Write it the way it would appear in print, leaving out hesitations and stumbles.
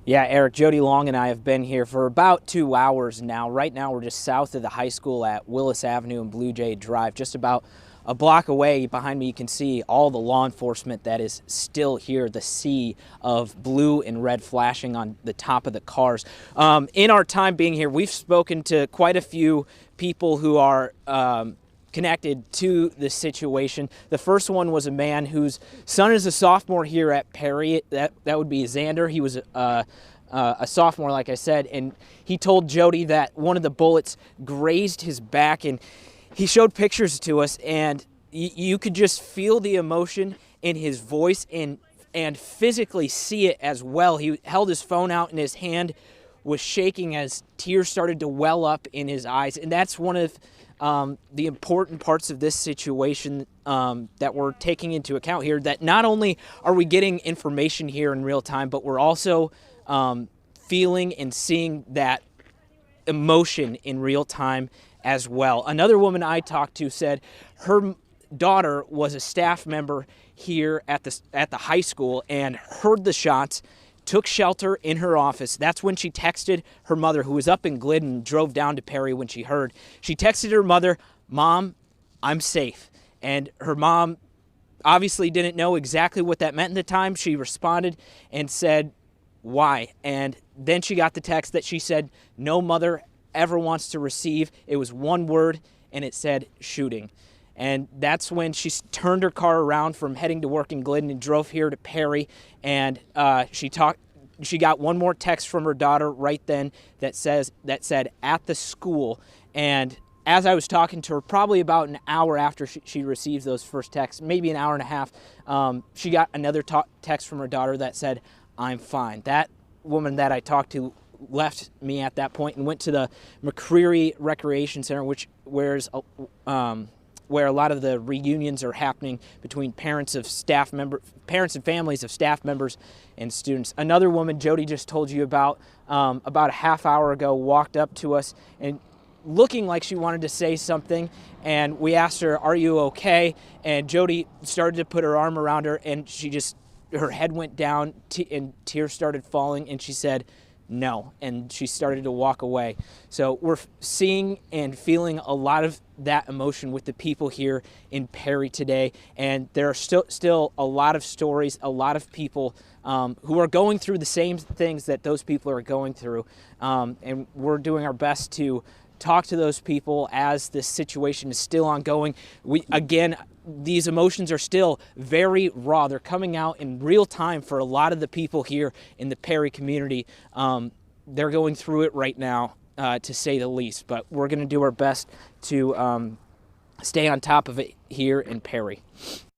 Yeah, Eric, Jody Long and I have been here for about 2 hours now. Right now, we're just south of the high school at Willis Avenue and Blue Jay Drive. Just about a block away behind me, you can see all the law enforcement that is still here, the sea of blue and red flashing on the top of the cars. In our time being here, we've spoken to quite a few people who are connected to this situation. The first one was a man whose son is a sophomore here at Perry. That would be Xander. He was a sophomore, like I said, and he told Jody that one of the bullets grazed his back, and he showed pictures to us, and you could just feel the emotion in his voice and physically see it as well. He held his phone out, and his hand was shaking as tears started to well up in his eyes, and that's one of the important parts of this situation that we're taking into account here, that not only are we getting information here in real time, but we're also feeling and seeing that emotion in real time as well. Another woman I talked to said her daughter was a staff member here at the high school and heard the shots, took shelter in her office. That's when she texted her mother, who was up in Glidden, drove down to Perry when she heard. She texted her mother, "Mom, I'm safe." And her mom obviously didn't know exactly what that meant at the time. She responded and said, "Why?" And then she got the text that she said no mother ever wants to receive. It was one word, and it said shooting. And that's when she turned her car around from heading to work in Glidden and drove here to Perry. And she got one more text from her daughter right then that said at the school. And as I was talking to her, probably about an hour after she received those first texts, maybe an hour and a half, she got another text from her daughter that said, "I'm fine." That woman that I talked to left me at that point and went to the McCreary Recreation Center, where a lot of the reunions are happening between parents and families of staff members and students. Another woman Jody just told you about a half hour ago walked up to us and looking like she wanted to say something, and we asked her, "Are you okay?" And Jody started to put her arm around her, and her head went down and tears started falling, and she said, "No," and she started to walk away. So we're seeing and feeling a lot of that emotion with the people here in Perry today, and there are still a lot of stories, a lot of people who are going through the same things that those people are going through, and we're doing our best to talk to those people as this situation is still ongoing. These emotions are still very raw. They're coming out in real time for a lot of the people here in the Perry community. They're going through it right now, to say the least, but we're going to do our best to stay on top of it here in Perry.